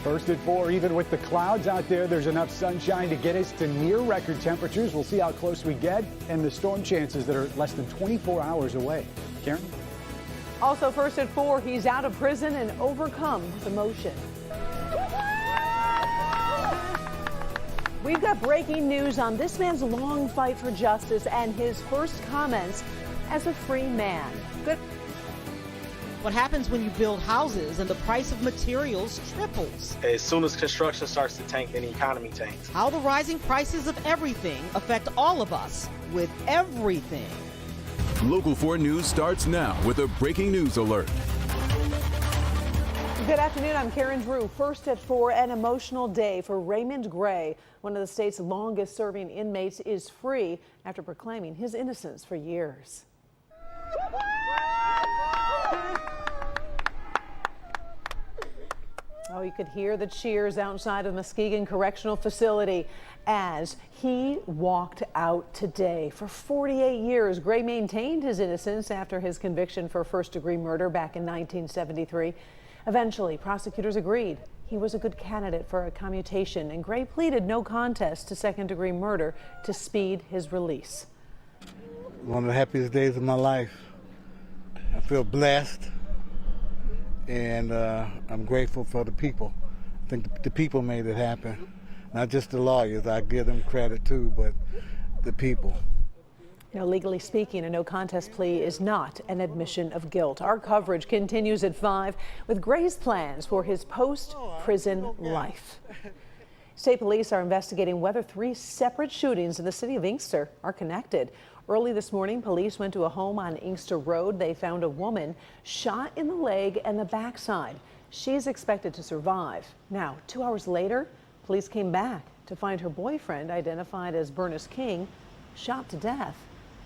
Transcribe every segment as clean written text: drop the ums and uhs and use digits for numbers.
First at 4, even with the clouds out there, there's enough sunshine to get us to near record temperatures. We'll see how close we get and the storm chances that are less than 24 hours away. Karen? Also first at 4, he's out of prison and overcome his emotion. We've got breaking news on this man's long fight for justice and his first comments as a free man. Good. What happens when you build houses and the price of materials triples? As soon as construction starts to tank, then the economy tanks. How the rising prices of everything affect all of us with everything. Local 4 News starts now with a breaking news alert. Good afternoon, I'm Karen Drew. First at 4, an emotional day for Raymond Gray. One of the state's longest serving inmates is free after proclaiming his innocence for years. Oh, you could hear the cheers outside of Muskegon Correctional Facility as he walked out today. For 48 years, Gray maintained his innocence after his conviction for first-degree murder back in 1973. Eventually, prosecutors agreed he was a good candidate for a commutation, and Gray pleaded no contest to second-degree murder to speed his release. One of the happiest days of my life. I feel blessed. And I'm grateful for the people. I think the people made it happen. Not just the lawyers, I give them credit too, but the people. You know, legally speaking, a no contest plea is not an admission of guilt. Our coverage continues at 5 with Gray's plans for his post-prison life. State police are investigating whether 3 separate shootings in the city of Inkster are connected. Early this morning, police went to a home on Inkster Road. They found a woman shot in the leg and the backside. She's expected to survive. Now, 2 hours later, police came back to find her boyfriend, identified as Bernice King, shot to death.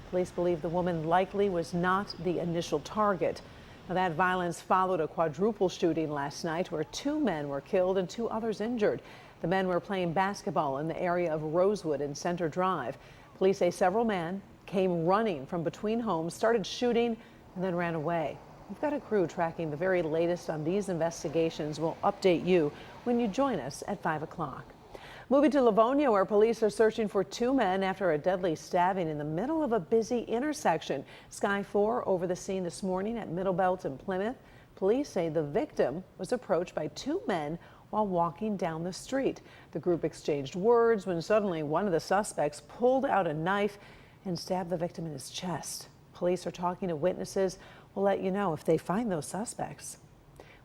Police believe the woman likely was not the initial target. Now, that violence followed a quadruple shooting last night where 2 men were killed and 2 others injured. The men were playing basketball in the area of Rosewood and Center Drive. Police say several men came running from between homes, started shooting, and then ran away. We've got a crew tracking the very latest on these investigations. We'll update you when you join us at 5 o'clock. Moving to Livonia, where police are searching for 2 men after a deadly stabbing in the middle of a busy intersection. Sky 4 over the scene this morning at Middlebelt and Plymouth. Police say the victim was approached by 2 men while walking down the street. The group exchanged words when suddenly one of the suspects pulled out a knife and stabbed the victim in his chest. Police are talking to witnesses. We'll let you know if they find those suspects.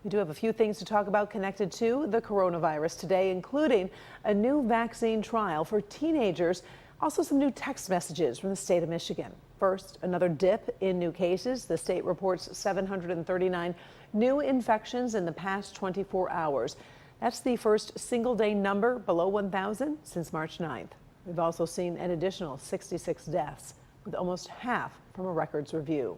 We do have a few things to talk about connected to the coronavirus today, including a new vaccine trial for teenagers, also some new text messages from the state of Michigan. First, another dip in new cases. The state reports 739 new infections in the past 24 hours. That's the first single-day number below 1,000 since March 9th. We've also seen an additional 66 deaths, with almost half from a records review.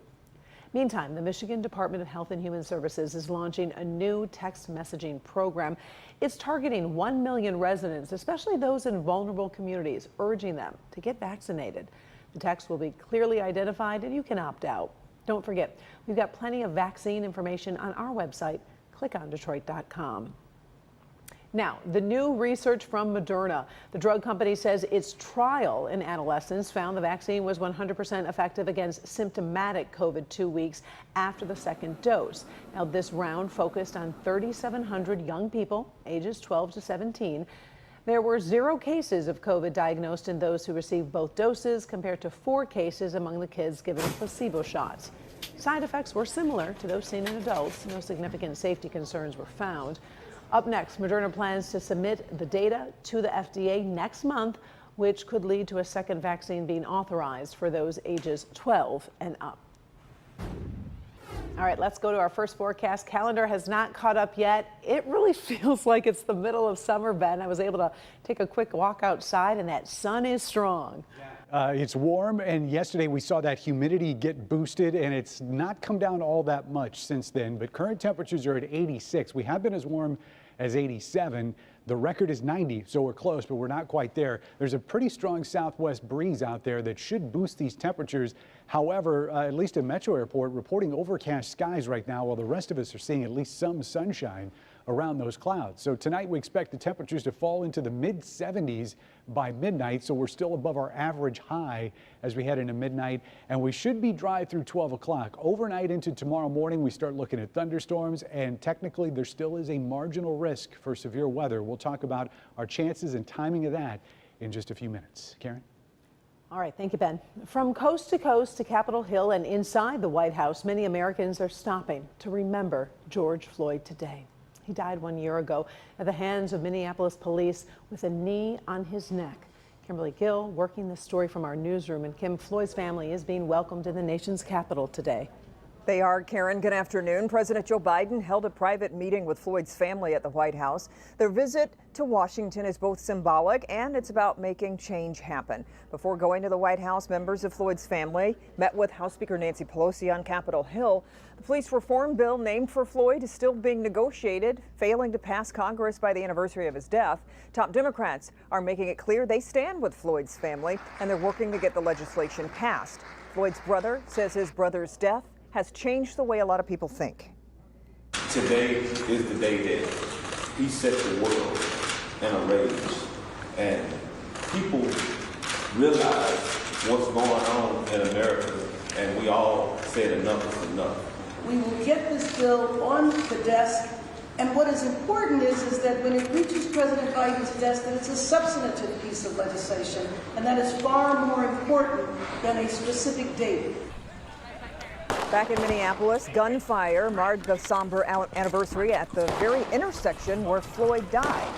Meantime, the Michigan Department of Health and Human Services is launching a new text messaging program. It's targeting 1 million residents, especially those in vulnerable communities, urging them to get vaccinated. The text will be clearly identified and you can opt out. Don't forget, we've got plenty of vaccine information on our website, clickondetroit.com. Now, the new research from Moderna. The drug company says its trial in adolescents found the vaccine was 100% effective against symptomatic COVID 2 weeks after the second dose. Now, this round focused on 3,700 young people, ages 12 to 17. There were 0 cases of COVID diagnosed in those who received both doses, compared to 4 cases among the kids given placebo shots. Side effects were similar to those seen in adults. No significant safety concerns were found. Up next, Moderna plans to submit the data to the FDA next month, which could lead to a second vaccine being authorized for those ages 12 and up. All right, let's go to our first forecast. Calendar has not caught up yet. It really feels like it's the middle of summer, Ben. I was able to take a quick walk outside, and that sun is strong. It's warm, and yesterday we saw that humidity get boosted, and it's not come down all that much since then. But current temperatures are at 86. We have been as warm as 87. The record is 90, so we're close, but we're not quite there. There's a pretty strong southwest breeze out there that should boost these temperatures. However, at least at Metro Airport, reporting overcast skies right now, while the rest of us are seeing at least some sunshine around those clouds. So tonight we expect the temperatures to fall into the mid 70s by midnight, so we're still above our average high as we head into midnight, and we should be dry through 12 o'clock. Overnight into tomorrow morning, we start looking at thunderstorms, and technically there still is a marginal risk for severe weather. We'll talk about our chances and timing of that in just a few minutes. Karen? All right, thank you, Ben. From coast to Capitol Hill and inside the White House, many Americans are stopping to remember George Floyd today. He died 1 year ago at the hands of Minneapolis police with a knee on his neck. Kimberly Gill working this story from our newsroom. And Kim, Floyd's family is being welcomed in the nation's capital today. They are, Karen. Good afternoon. President Joe Biden held a private meeting with Floyd's family at the White House. Their visit to Washington is both symbolic and it's about making change happen. Before going to the White House, members of Floyd's family met with House Speaker Nancy Pelosi on Capitol Hill. The police reform bill named for Floyd is still being negotiated, failing to pass Congress by the anniversary of his death. Top Democrats are making it clear they stand with Floyd's family and they're working to get the legislation passed. Floyd's brother says his brother's death has changed the way a lot of people think. Today is the day that he set the world in a rage, and people realize what's going on in America, and we all said enough is enough. We will get this bill on the desk, and what is important is that when it reaches President Biden's desk, that it's a substantive piece of legislation, and that is far more important than a specific date. Back in Minneapolis, gunfire marred the somber anniversary at the very intersection where Floyd died.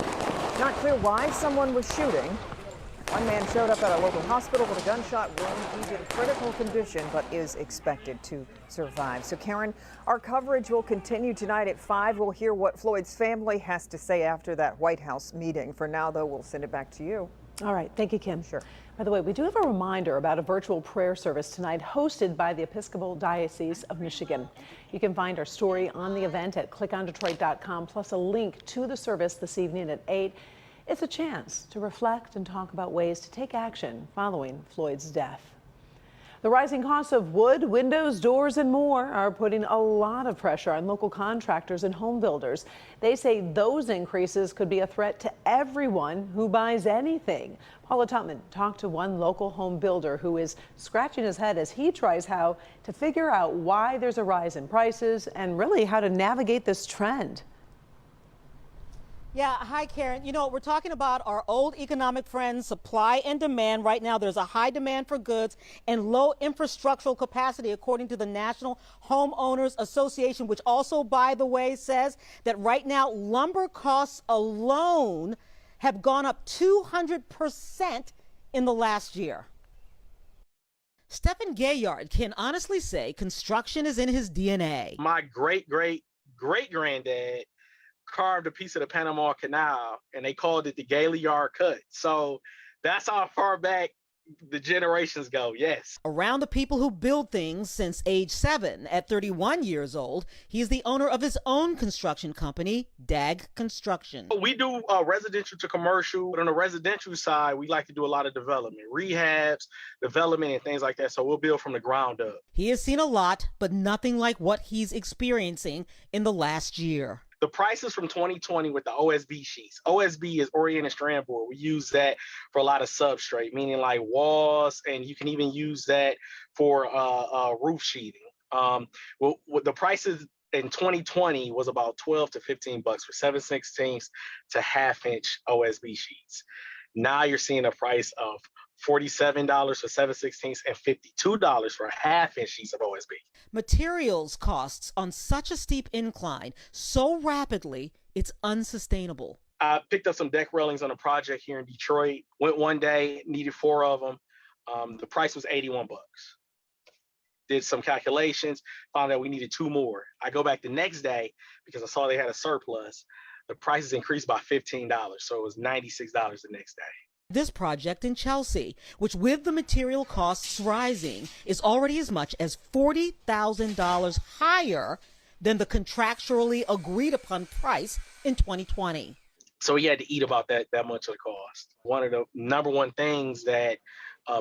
Not clear why someone was shooting. One man showed up at a local hospital with a gunshot wound. He's in critical condition, but is expected to survive. So, Karen, our coverage will continue tonight at 5. We'll hear what Floyd's family has to say after that White House meeting. For now, though, we'll send it back to you. All right. Thank you, Kim. Sure. By the way, we do have a reminder about a virtual prayer service tonight hosted by the Episcopal Diocese of Michigan. You can find our story on the event at clickondetroit.com, plus a link to the service this evening at 8. It's a chance to reflect and talk about ways to take action following Floyd's death. The rising costs of wood, windows, doors, and more are putting a lot of pressure on local contractors and home builders. They say those increases could be a threat to everyone who buys anything. Paula Tutman talked to one local home builder who is scratching his head as he tries how to figure out why there's a rise in prices and really how to navigate this trend. Yeah, hi, Karen. You know, we're talking about our old economic friends, supply and demand. Right now, there's a high demand for goods and low infrastructural capacity, according to the National Homeowners Association, which also, by the way, says that right now, lumber costs alone have gone up 200% in the last year. Stephen Gayard can honestly say construction is in his DNA. My great-great-great-granddad carved a piece of the Panama Canal, and they called it the Gaillard Cut. So that's how far back the generations go, yes. Around the people who build things since age 7. At 31 years old, he is the owner of his own construction company, DAG Construction. We do residential to commercial, but on the residential side, we like to do a lot of development, rehabs, development, and things like that. So we'll build from the ground up. He has seen a lot, but nothing like what he's experiencing in the last year. The prices from 2020 with the OSB sheets. OSB is oriented strand board. We use that for a lot of substrate, meaning like walls, and you can even use that for roof sheeting. The prices in 2020 was about $12 to $15 for 7/16 to 1/2-inch OSB sheets. Now you're seeing a price of $47 for 7/16 and $52 for 1/2-inch sheets of OSB. Materials costs on such a steep incline so rapidly, it's unsustainable. I picked up some deck railings on a project here in Detroit. Went one day, needed 4 of them. The price was $81. Did some calculations, found out we needed 2 more. I go back the next day because I saw they had a surplus. The prices increased by $15, so it was $96 the next day. This project in Chelsea, which with the material costs rising, is already as much as $40,000 higher than the contractually agreed upon price in 2020. So he had to eat about that much of the cost. One of the number one things that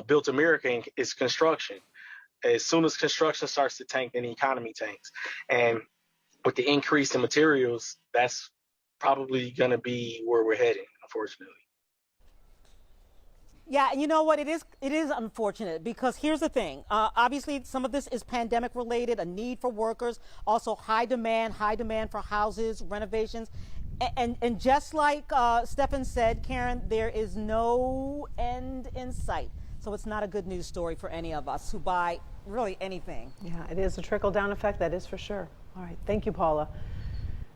built America is construction. As soon as construction starts to tank, then the economy tanks. And with the increase in materials, that's probably going to be where we're heading, unfortunately. Yeah, and you know what? It is unfortunate because here's the thing. Obviously, some of this is pandemic related, a need for workers, also high demand for houses, renovations. And just like Stephan said, Karen, there is no end in sight. So it's not a good news story for any of us who buy really anything. Yeah, it is a trickle-down effect, that is for sure. All right, thank you, Paula.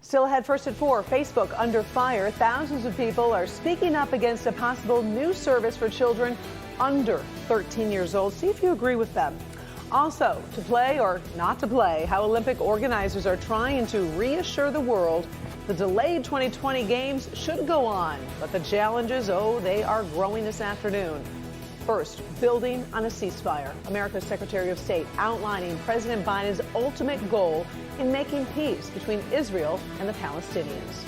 Still ahead, first at 4, Facebook under fire. Thousands of people are speaking up against a possible new service for children under 13 years old. See if you agree with them. Also, to play or not to play, how Olympic organizers are trying to reassure the world the delayed 2020 games should go on. But the challenges, they are growing this afternoon. First, building on a ceasefire. America's Secretary of State outlining President Biden's ultimate goal in making peace between Israel and the Palestinians.